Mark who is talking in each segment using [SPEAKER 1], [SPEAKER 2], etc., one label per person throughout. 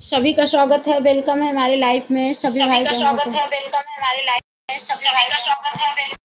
[SPEAKER 1] सभी का स्वागत है, वेलकम है हमारे लाइफ में सभी
[SPEAKER 2] सभी
[SPEAKER 1] भाई
[SPEAKER 2] का
[SPEAKER 1] बहनों
[SPEAKER 2] स्वागत
[SPEAKER 1] को।
[SPEAKER 2] है, वेलकम है हमारी लाइफ में सभी भाई का स्वागत है, वेलकम।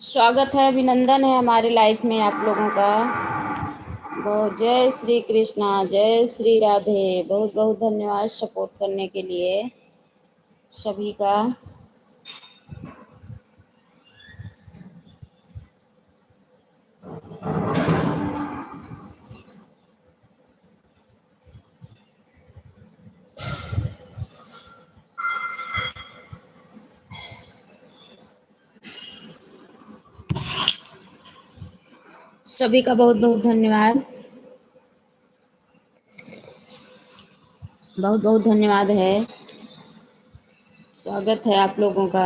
[SPEAKER 1] स्वागत है, अभिनंदन है हमारे लाइफ में आप लोगों का। बहुत जय श्री कृष्णा, जय श्री राधे। बहुत बहुत धन्यवाद सपोर्ट करने के लिए सभी का। सभी का बहुत बहुत धन्यवाद। बहुत बहुत धन्यवाद है। स्वागत है आप लोगों का।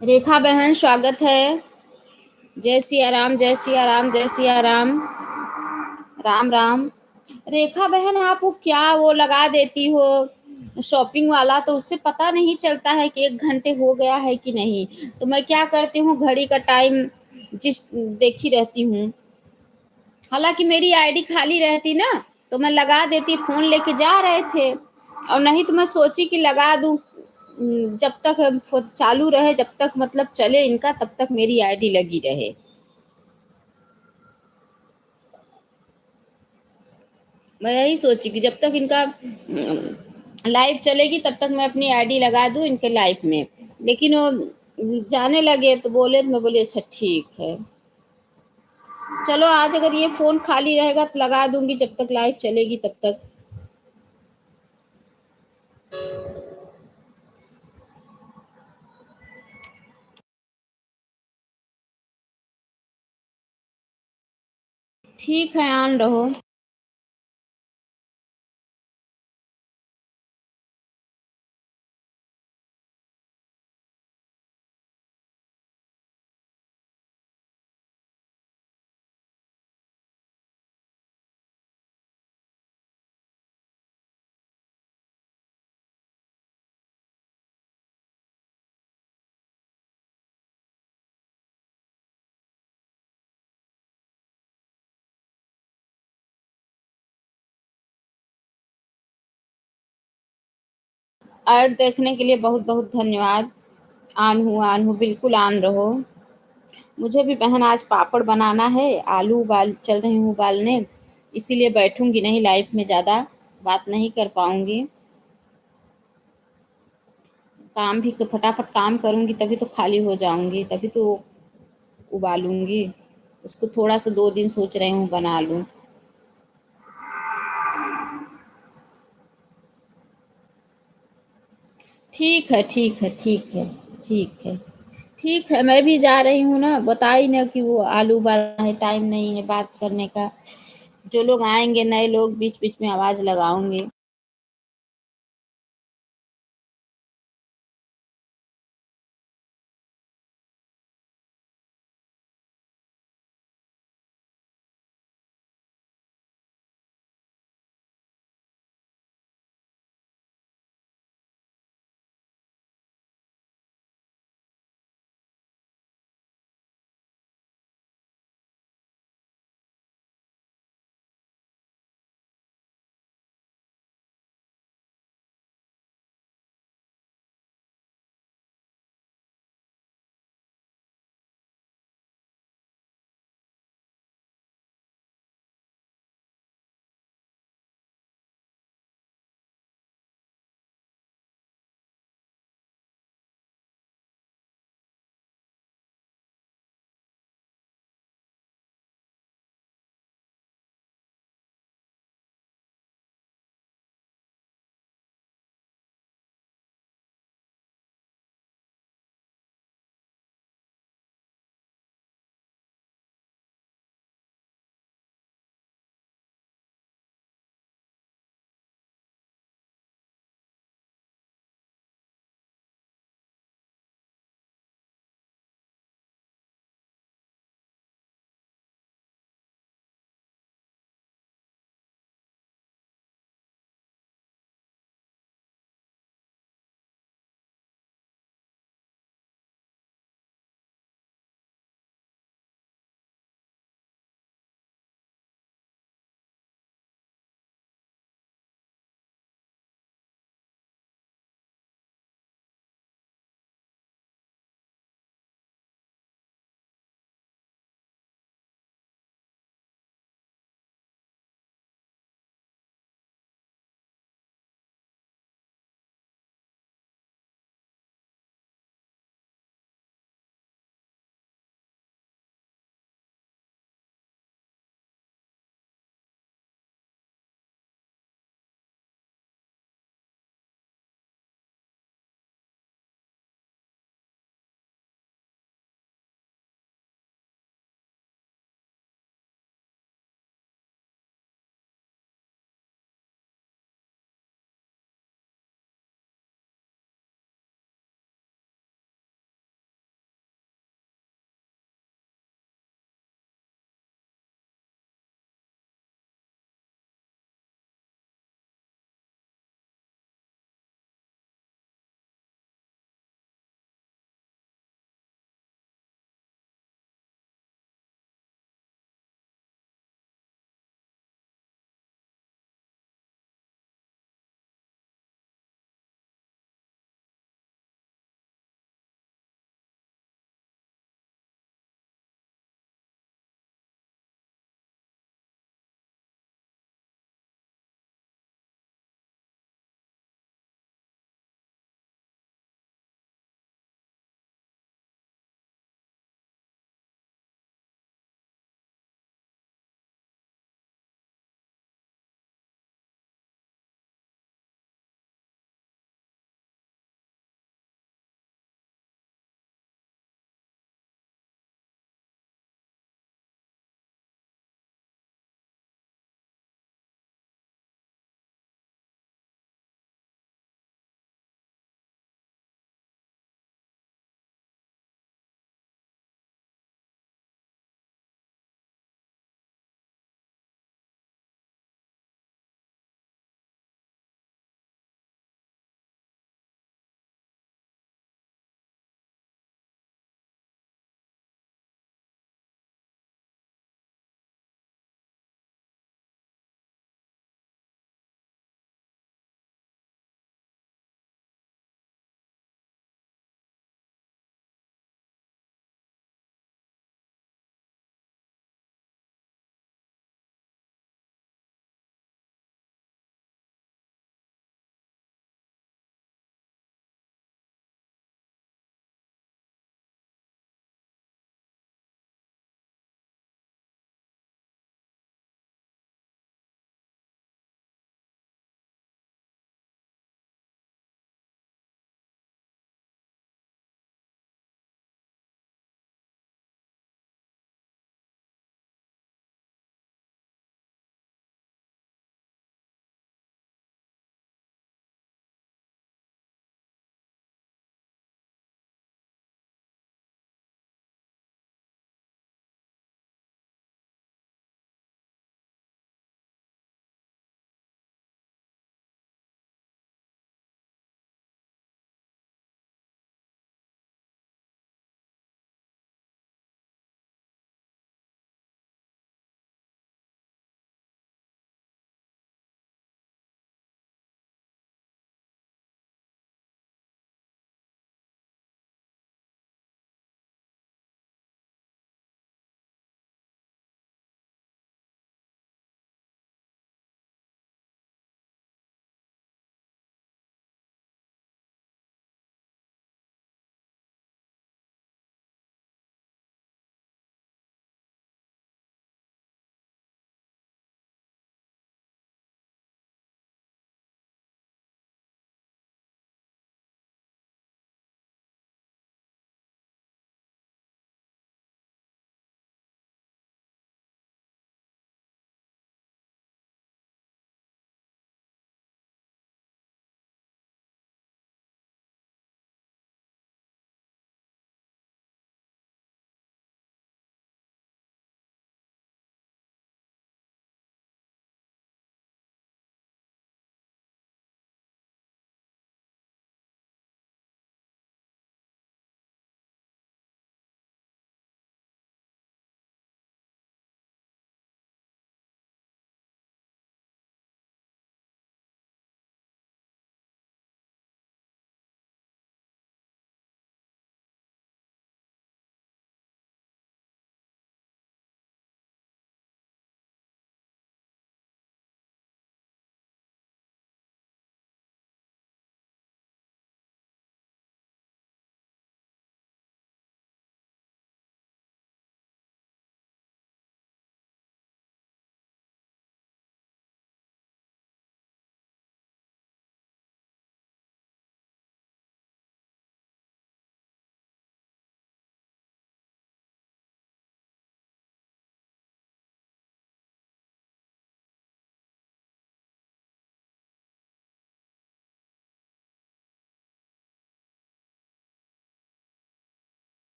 [SPEAKER 1] रेखा बहन स्वागत है। जय सिया राम, जय सिया राम, जय सिया राम। राम राम। रेखा बहन, आप वो क्या वो लगा देती हो शॉपिंग वाला, तो उससे पता नहीं चलता है कि 1 घंटे हो गया है कि नहीं। तो मैं क्या करती हूँ, घड़ी का टाइम जिस देखी रहती हूँ। हालांकि मेरी आईडी खाली रहती ना, तो मैं लगा देती, फोन लेके जा रहे थे। और नहीं तो मैं सोची कि लगा दूं, जब तक चालू रहे, जब तक मतलब चले इनका, तब तक मेरी आईडी लगी रहे। मैं यही सोची कि जब तक इनका लाइव चलेगी तब तक मैं अपनी आईडी लगा दूं इनके लाइव में। लेकिन वो जाने लगे तो बोले, तो मैं बोली अच्छा ठीक है। चलो आज अगर ये फोन खाली रहेगा तो लगा दूंगी, जब तक लाइव चलेगी तब तक। ठीक है, ऑन रहो। ऐड देखने के लिए बहुत बहुत धन्यवाद। ऑन हूँ, बिल्कुल ऑन रहो। मुझे भी बहन आज पापड़ बनाना है, आलू उबाल चल रही हूँ उबालने। इसीलिए बैठूंगी नहीं लाइफ में, ज़्यादा बात नहीं कर पाऊंगी। काम भी फटाफट काम करूंगी तभी तो खाली हो जाऊंगी, तभी तो उबालूंगी। उसको थोड़ा सा 2 दिन सोच रही हूँ बना लूँ। ठीक है, ठीक है, ठीक है, ठीक है। ठीक है, मैं भी जा रही हूँ ना, बताई ना कि वो आलू उबालना है, टाइम नहीं है बात करने का। जो लोग आएंगे नए लोग, बीच बीच में आवाज़ लगाऊंगी।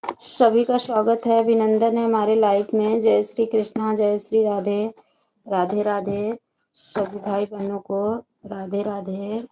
[SPEAKER 1] सभी का स्वागत है, अभिनंदन है हमारे लाइफ में। जय श्री कृष्णा, जय श्री राधे, राधे राधे। सभी भाई बहनों को राधे राधे।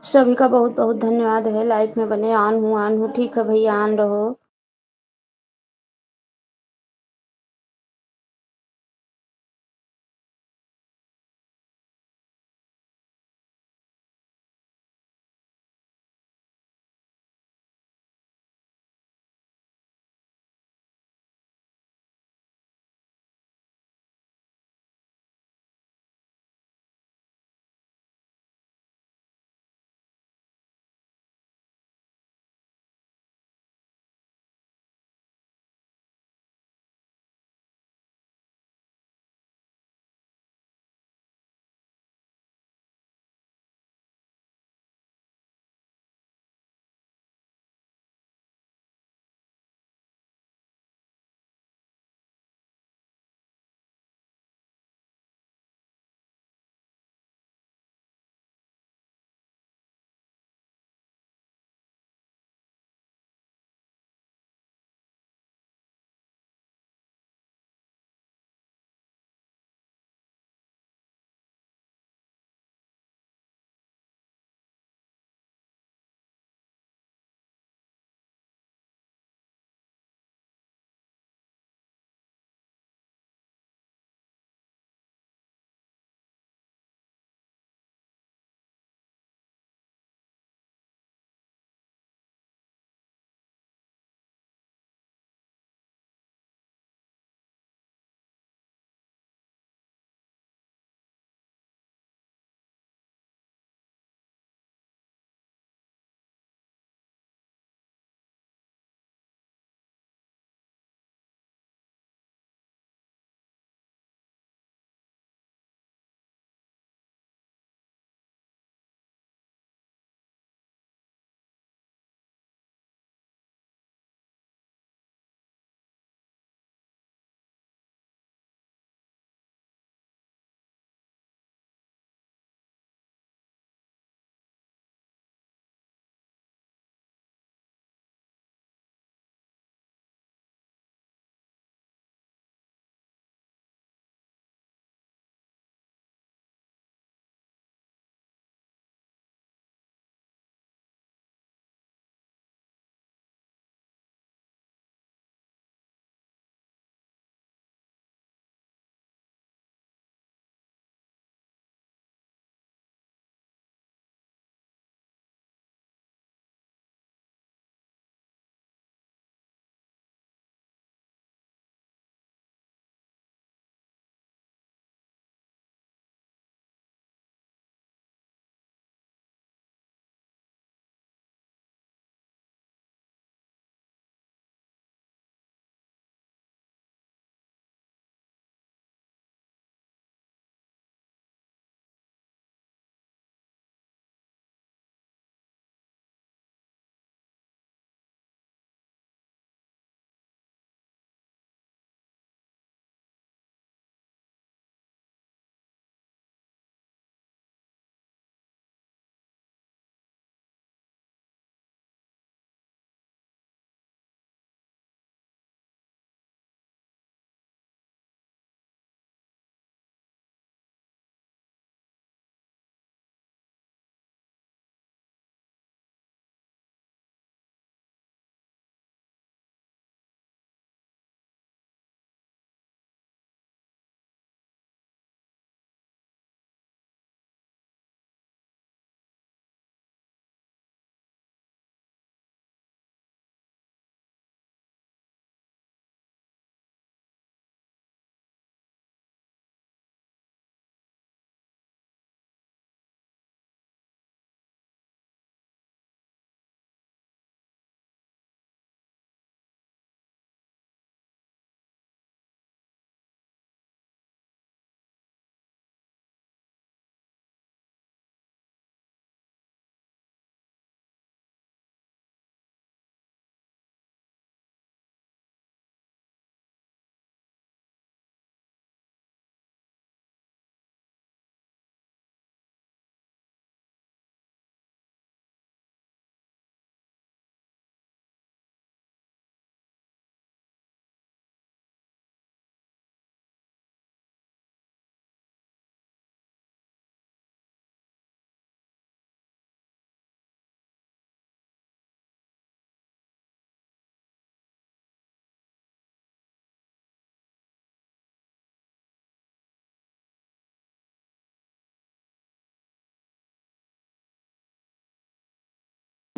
[SPEAKER 1] सभी का बहुत बहुत धन्यवाद है, लाइफ में बने। ऑन हूँ, ठीक है भैया, ऑन रहो।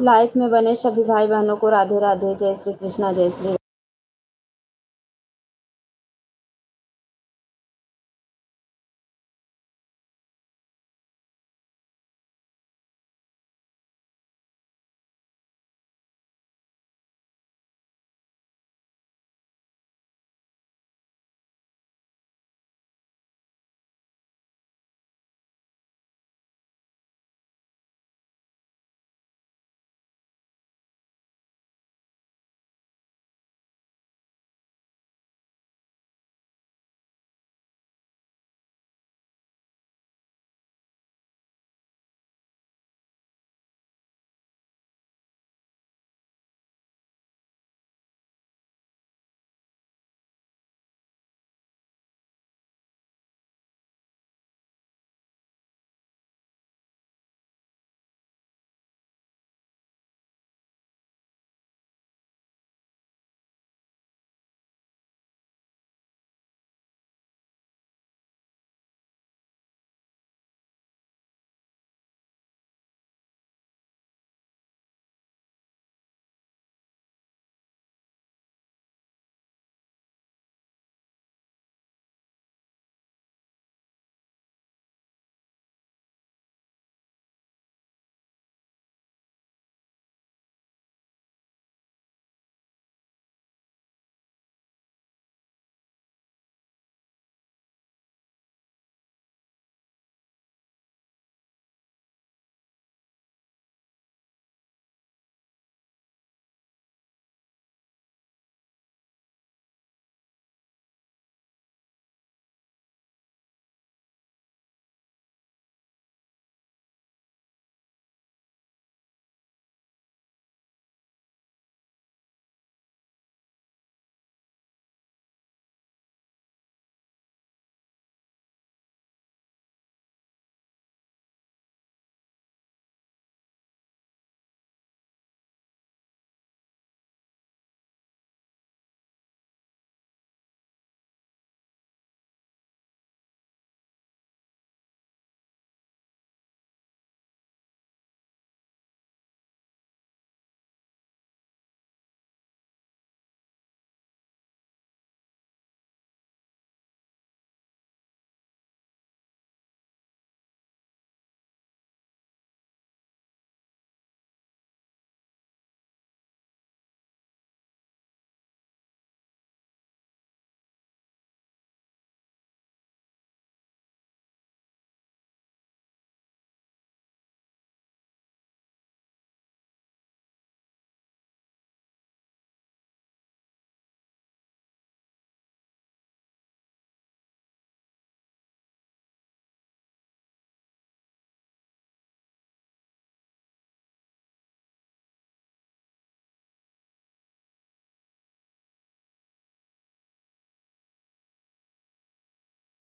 [SPEAKER 1] लाइफ में बने सभी भाई बहनों को राधे राधे। जय श्री कृष्णा, जय श्री।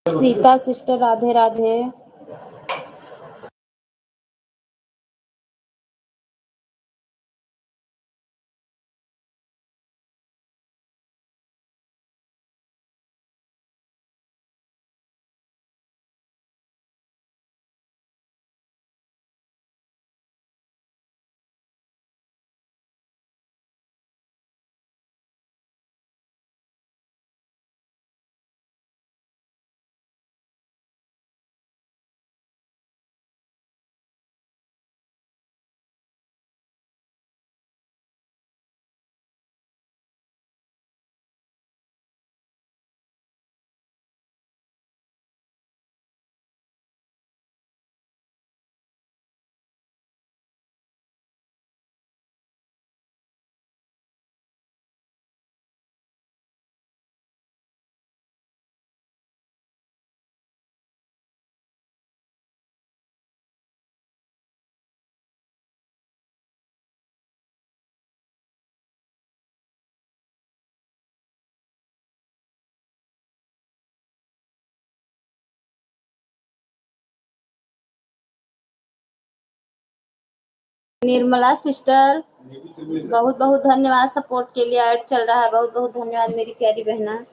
[SPEAKER 1] सीता सिस्टर, राधे राधे। निर्मला सिस्टर, बहुत बहुत धन्यवाद सपोर्ट के लिए। ऐड चल रहा है, बहुत बहुत धन्यवाद मेरी प्यारी बहना।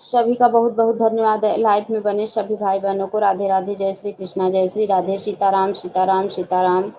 [SPEAKER 1] सभी का बहुत बहुत धन्यवाद है। लाइफ में बने सभी भाई बहनों को राधे राधे, जय श्री कृष्णा, जय श्री राधे, सीताराम सीताराम सीताराम।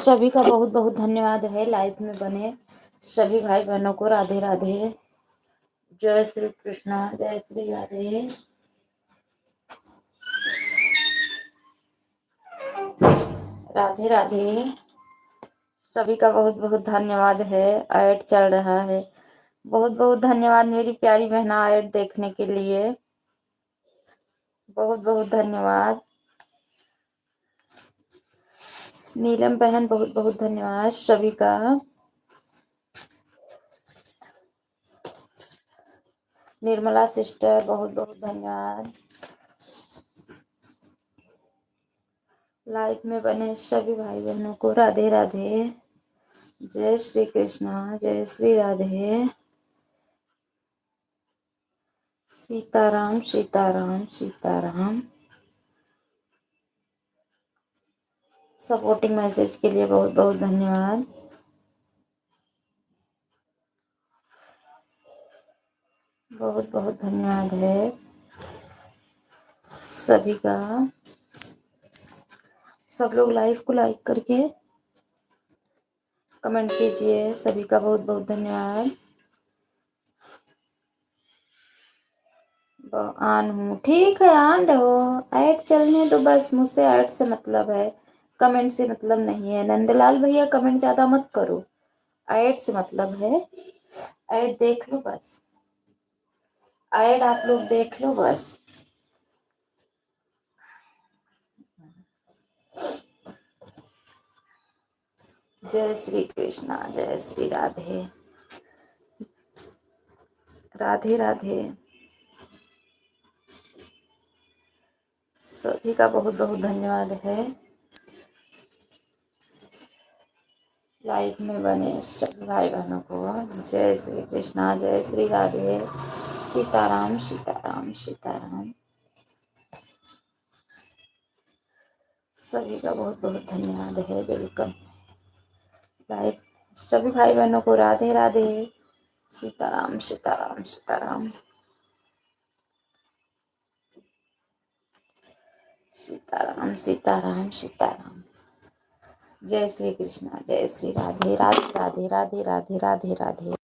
[SPEAKER 1] सभी का बहुत बहुत धन्यवाद है लाइव में बने सभी भाई बहनों को। राधे राधे। जय श्री कृष्णा, जय श्री राधे। राधे राधे। सभी का बहुत बहुत धन्यवाद है। ऐड चल रहा है। बहुत बहुत धन्यवाद मेरी प्यारी बहना ऐड देखने के लिए। बहुत बहुत धन्यवाद। नीलम बहन बहुत बहुत धन्यवाद सभी का। निर्मला सिस्टर बहुत बहुत धन्यवाद। लाइव में बने सभी भाई बहनों को राधे राधे। जय श्री कृष्णा, जय श्री राधे। सीताराम सीताराम सीताराम। सपोर्टिंग मैसेज के लिए बहुत बहुत धन्यवाद। बहुत बहुत धन्यवाद है सभी का। सब लोग लाइव को लाइक करके कमेंट कीजिए। सभी का बहुत बहुत धन्यवाद। ऑन हूँ, ठीक है ऑन रहो। ऐड चलने दो बस, मुझसे ऐड से मतलब है, कमेंट से मतलब नहीं है। नंदलाल भैया कमेंट ज़्यादा मत करो, ऐड से मतलब है। ऐड देख लो बस, ऐड आप लोग देख लो बस। जय श्री कृष्णा, जय श्री राधे। राधे राधे। सभी का बहुत बहुत धन्यवाद है। लाइफ में बने सभी भाई बहनों को जय श्री कृष्णा, जय श्री राधे। सीताराम सीताराम सीताराम। सभी का बहुत बहुत धन्यवाद है। वेलकम लाइव सभी भाई बहनों को राधे राधे। सीताराम सीताराम सीताराम। सीताराम सीताराम सीताराम। जय श्री कृष्णा, जय श्री राधे। राधे राधे राधे राधे राधे राधे।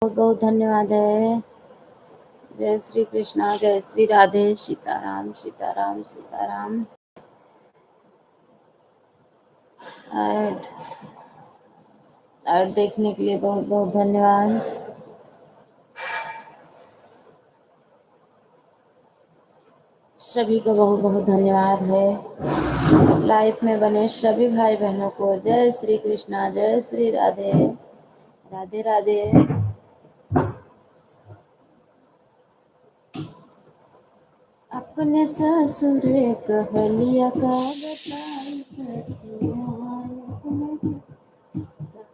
[SPEAKER 1] बहुत बहुत धन्यवाद है। जय श्री कृष्णा, जय श्री राधे, सीताराम सीताराम सीताराम। ऐड ऐड देखने के लिए बहुत बहुत धन्यवाद। सभी को बहुत बहुत धन्यवाद है। लाइफ में बने सभी भाई बहनों को जय श्री कृष्णा, जय श्री राधे, राधे राधे। अपने ससुर कहलिया का बताई सखिया,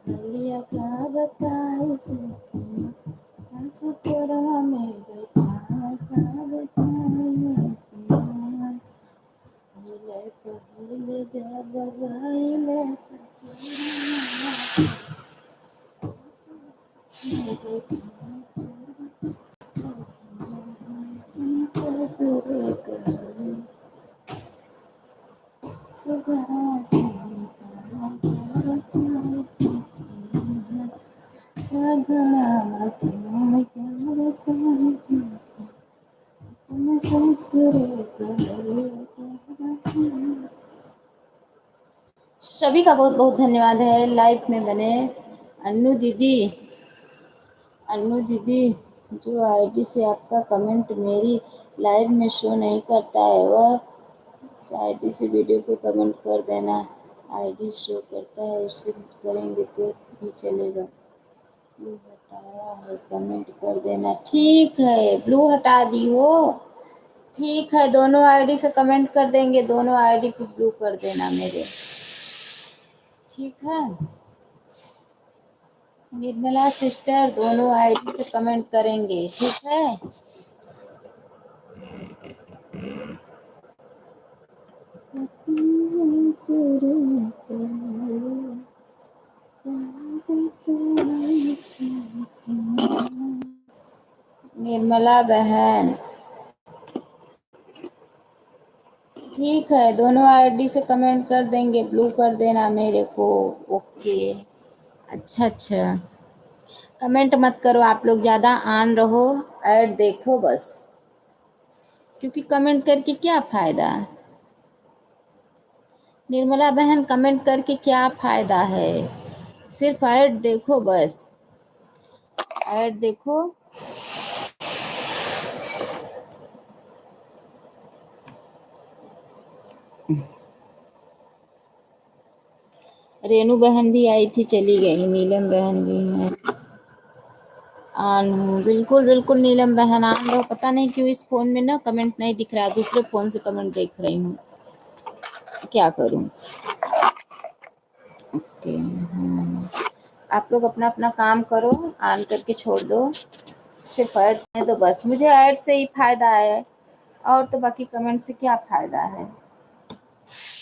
[SPEAKER 1] कहलिया का बताई सखिया, ससुरवा में बैठा का बताई सखिया। पहिले पहिले जब गइले ससुरवा ससुर कहलिया सभी का बहुत बहुत धन्यवाद है। लाइफ में बने अन्नू दीदी, अन्नू दीदी, जो आईडी से आपका कमेंट मेरी लाइव में शो नहीं करता है, वह इस आईडी से वीडियो पे कमेंट कर देना। आईडी शो करता है, उससे करेंगे तो भी चलेगा। ब्लू हटाया है, कमेंट कर देना। ठीक है, ब्लू हटा दी हो, ठीक है, दोनों आईडी से कमेंट कर देंगे, दोनों आईडी पे ब्लू कर देना मेरे, ठीक है। निर्मला सिस्टर दोनों आईडी से कमेंट करेंगे, ठीक है। निर्मला बहन, ठीक है, दोनों आईडी से कमेंट कर देंगे, ब्लू कर देना मेरे को, ओके। अच्छा अच्छा, कमेंट मत करो आप लोग, ज़्यादा ऑन रहो, ऐड देखो बस, क्योंकि कमेंट करके क्या फ़ायदा। निर्मला बहन, कमेंट करके क्या फ़ायदा है, सिर्फ ऐड देखो बस, ऐड देखो। रेनू बहन भी आई थी, चली गई। नीलम बहन भी है, ऑन हूँ, बिल्कुल बिल्कुल नीलम बहन ऑन रहो। पता नहीं क्यों इस फ़ोन में ना कमेंट नहीं दिख रहा है, दूसरे फ़ोन से कमेंट देख रही हूँ, क्या करूँ। ओके, आप लोग अपना अपना काम करो, ऑन करके छोड़ दो, सिर्फ ऐड है तो बस, मुझे ऐड से ही फ़ायदा है, और तो बाकी कमेंट से क्या फ़ायदा है।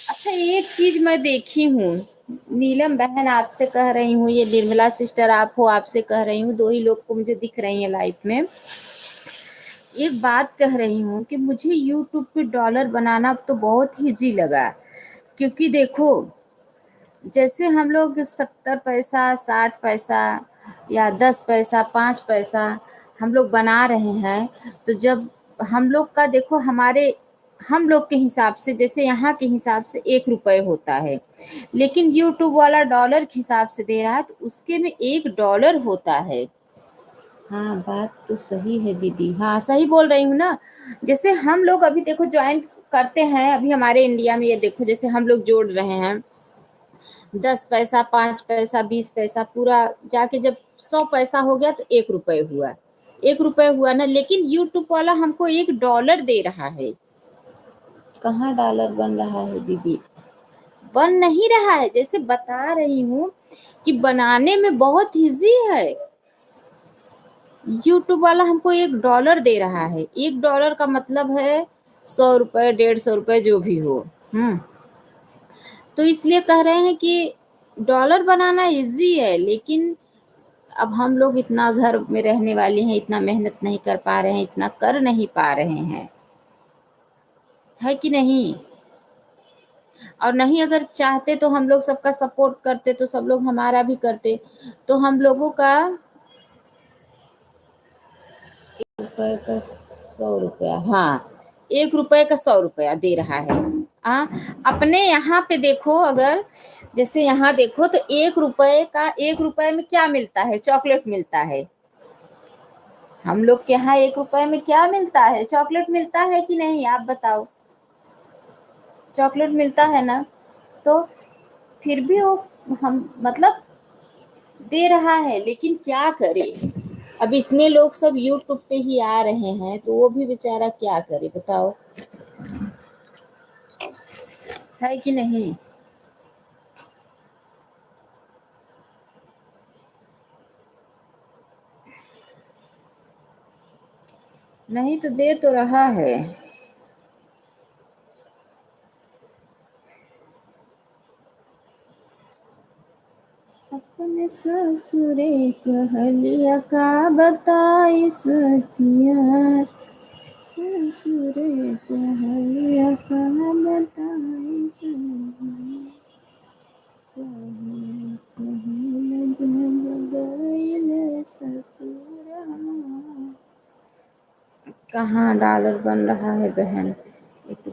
[SPEAKER 1] अच्छा, एक चीज़ मैं देखी हूँ, नीलम बहन आपसे कह रही हूँ, ये निर्मला सिस्टर आप हो, आपसे कह रही हूँ, दो ही लोग को मुझे दिख रही हैं लाइफ में। एक बात कह रही हूँ कि मुझे यूट्यूब पे डॉलर बनाना अब तो बहुत ही ईजी लगा, क्योंकि देखो, जैसे हम लोग 70 पैसा, 60 पैसा या 10 पैसा, 5 पैसा हम लोग बना रहे हैं, तो जब हम लोग का देखो, हम लोग के हिसाब से, जैसे यहाँ के हिसाब से 1 रुपये होता है, लेकिन यूट्यूब वाला डॉलर के हिसाब से दे रहा है, तो उसके में 1 डॉलर होता है। हाँ, बात तो सही है दीदी, हाँ सही बोल रही हूँ ना। जैसे हम लोग अभी देखो ज्वाइन करते हैं, अभी हमारे इंडिया में ये देखो, जैसे हम लोग जोड़ रहे हैं 10 पैसा, 5 पैसा, 20 पैसा, पूरा जाके जब 100 पैसा हो गया तो 1 रुपये हुआ, 1 रुपये हुआ ना। लेकिन यूट्यूब वाला हमको 1 डॉलर दे रहा है। कहाँ डॉलर बन रहा है दीदी, बन नहीं रहा है, जैसे बता रही हूँ कि बनाने में बहुत ईजी है। यूट्यूब वाला हमको 1 डॉलर दे रहा है, 1 डॉलर का मतलब है 100 रुपये, 150 रुपये, जो भी हो। तो इसलिए कह रहे हैं कि डॉलर बनाना इजी है, लेकिन अब हम लोग इतना घर में रहने वाले हैं, इतना मेहनत नहीं कर पा रहे हैं, इतना कर नहीं पा रहे हैं, है कि नहीं। और नहीं, अगर चाहते तो हम लोग सबका सपोर्ट करते, तो सब लोग हमारा भी करते, तो हम लोगों का रुपए का 100 रुपया, हाँ 1 रुपए का 100 रुपया दे रहा है। अपने यहाँ पे देखो, अगर जैसे यहाँ देखो तो 1 रुपए का, 1 रुपए में क्या मिलता है? चॉकलेट मिलता है। हम लोग के यहाँ 1 रुपए में क्या मिलता है? चॉकलेट मिलता है कि नहीं, आप बताओ। चॉकलेट मिलता है ना। तो फिर भी वो हम मतलब दे रहा है, लेकिन क्या करे? अब इतने लोग सब यूट्यूब पे ही आ रहे हैं, तो वो भी बेचारा क्या करे बताओ, है कि नहीं? नहीं तो दे तो रहा है। अपने ससुरे कहलिया का बताई सखिया, ससुरे कहलिया का बताई सखिया, कहल जब गइल ससुरा। कहाँ डॉलर बन रहा है बहन? एक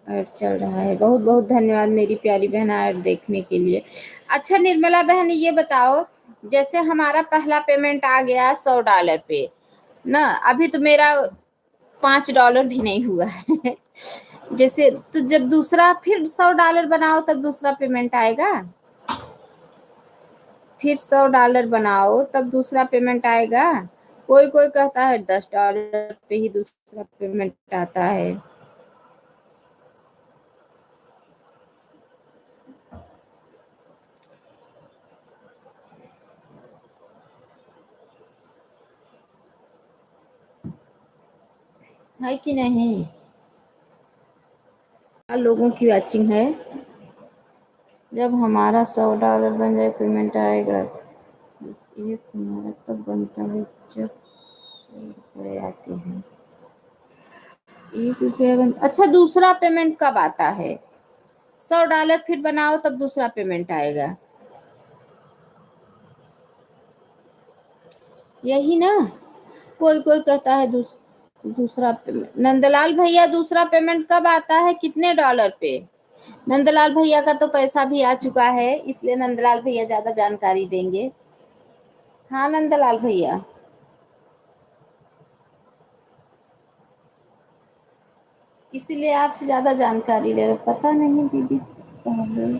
[SPEAKER 1] ऐड चल रहा है। बहुत बहुत धन्यवाद मेरी प्यारी बहन ऐड देखने के लिए। अच्छा निर्मला बहन ये बताओ, जैसे हमारा पहला पेमेंट आ गया $100 पे ना, अभी तो मेरा $5 भी नहीं हुआ है। जैसे तो जब दूसरा फिर $100 बनाओ तब दूसरा पेमेंट आएगा। फिर $100 बनाओ तब दूसरा पेमेंट आएगा। कोई कोई कहता है $10 पे ही दूसरा पेमेंट आता है कि नहीं? लोगों की वॉचिंग है। जब हमारा $100 बन जाए पेमेंट आएगा। एक हमारा तब बनता है जब 100 रुपये आते हैं। 1 रुपया बन, अच्छा दूसरा पेमेंट कब आता है? $100 फिर बनाओ तब दूसरा पेमेंट आएगा, यही ना? कोई कोई कहता है दूसरा पेमेंट। नंदलाल भैया दूसरा पेमेंट कब आता है, कितने डॉलर पे? नंदलाल भैया का तो पैसा भी आ चुका है, इसलिए नंदलाल भैया ज्यादा जानकारी देंगे। हाँ नंदलाल भैया, इसीलिए आपसे ज्यादा जानकारी ले रहे। पता नहीं दीदी, पहले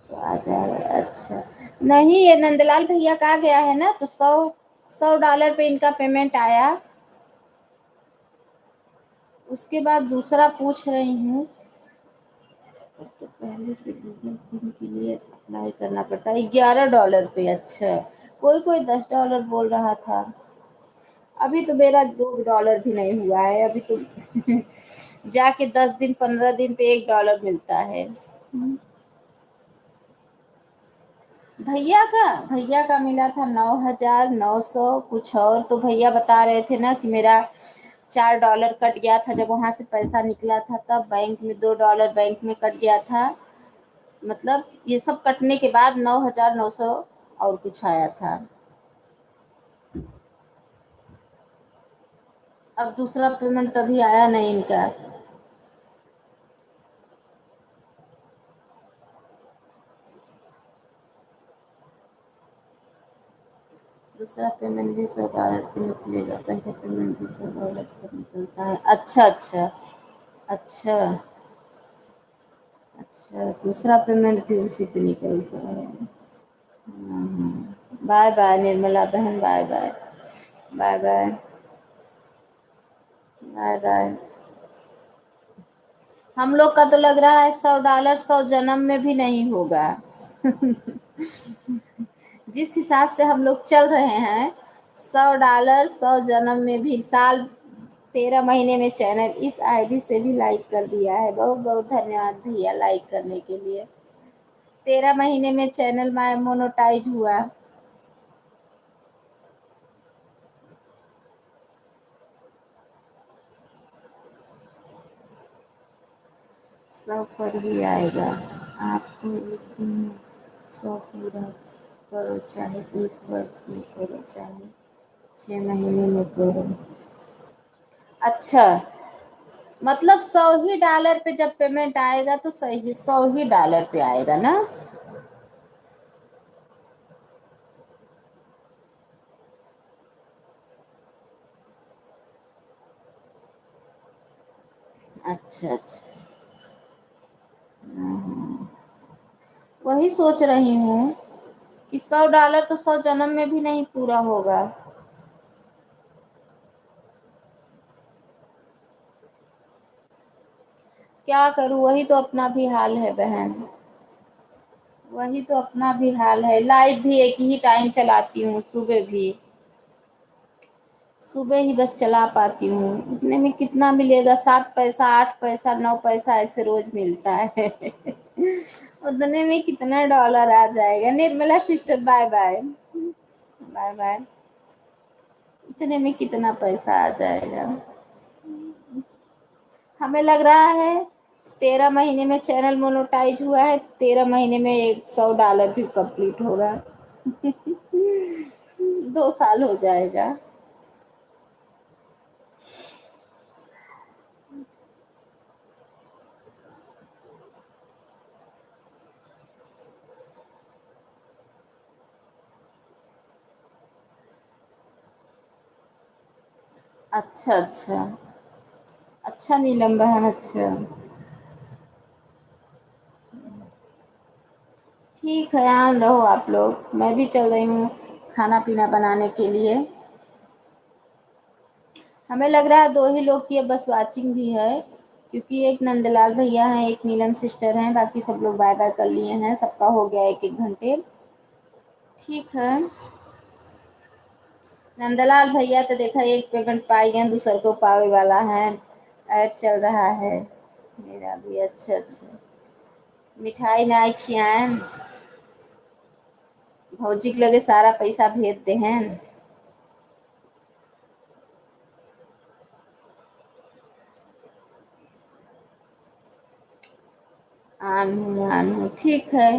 [SPEAKER 1] तो आ जाए। अच्छा नहीं, ये नंदलाल भैया का आ गया है ना, तो $100 पे इनका पेमेंट आया। उसके बाद दूसरा पूछ रही हूँ, तो पहले से गूगल पिन के लिए अप्लाई करना पड़ता है $11 पे। अच्छा कोई कोई $10 बोल रहा था। अभी तो मेरा $2 भी नहीं हुआ है अभी तो। जाके 10 दिन 15 दिन पे $1 मिलता है। भैया का मिला था 9,900 कुछ। और तो भैया बता रहे थे ना कि मेरा $4 कट गया था जब वहां से पैसा निकला था, तब बैंक में $2 बैंक में कट गया था। मतलब ये सब कटने के बाद 9,900 और कुछ आया था। अब दूसरा पेमेंट तभी आया नहीं इनका। दूसरा पेमेंट भी $100 पे निकलेगा, पहले पेमेंट भी $100 पे निकलता है। अच्छा अच्छा अच्छा अच्छा, दूसरा पेमेंट भी उसी पे निकलता है। बाय बाय निर्मला बहन, bye bye, bye bye, bye bye. हम लोग का तो लग रहा है $100 100 जन्म में भी नहीं होगा। जिस हिसाब से हम लोग चल रहे हैं, $100 100 जन्म में भी। साल 13 महीने में चैनल इस आईडी से भी लाइक कर दिया है। बहुत बहुत धन्यवाद भैया लाइक करने के लिए। 13 महीने में चैनल मोनोटाइज हुआ। सब पर ही आएगा। आपको एक दिन में 100 पूरा करो, चाहे 1 वर्ष में करो, चाहे 6 महीने में करो। अच्छा, मतलब 100 ही डॉलर पे जब पेमेंट आएगा तो सही 100 ही डॉलर पे आएगा ना? अच्छा अच्छा, वही सोच रही हूँ कि 100 डॉलर तो 100 जन्म में भी नहीं पूरा होगा। क्या करूँ, वही तो अपना भी हाल है बहन। वही तो अपना भी हाल है, लाइट भी एक ही टाइम चलाती हूँ, सुबह भी। सुबह ही बस चला पाती हूँ। उतने में कितना मिलेगा? 7 पैसा, 8 पैसा, 9 पैसा ऐसे रोज मिलता है। उतने में कितना डॉलर आ जाएगा? Nirmala sister bye bye. Bye bye. इतने में कितना पैसा आ जाएगा? हमें लग रहा है 13 महीने में चैनल मोनेटाइज हुआ है, 13 महीने में 100 डॉलर भी कंप्लीट होगा। 2 साल हो जाएगा। अच्छा अच्छा। अच्छा नीलम बहन, अच्छा। ठीक है, आन रहो आप लोग, मैं भी चल रही हूँ खाना पीना बनाने के लिए। हमें लग रहा है 2 ही लोग की अब बस वाचिंग भी है, क्योंकि एक नंदलाल भैया हैं, एक नीलम सिस्टर हैं, बाकी सब लोग बाय बाय कर लिए हैं, सबका हो गया 1-1 घंटे। ठीक है। नंदलाल भैया तो देखा एक पेमेंट पाई गए, दूसर को पावे वाला है। ऐड चल रहा है मेरा भी। अच्छा अच्छा। मिठाई ना खियाएं, भौजी के लगे सारा पैसा भेज दे हैं। आन हूँ ठीक है।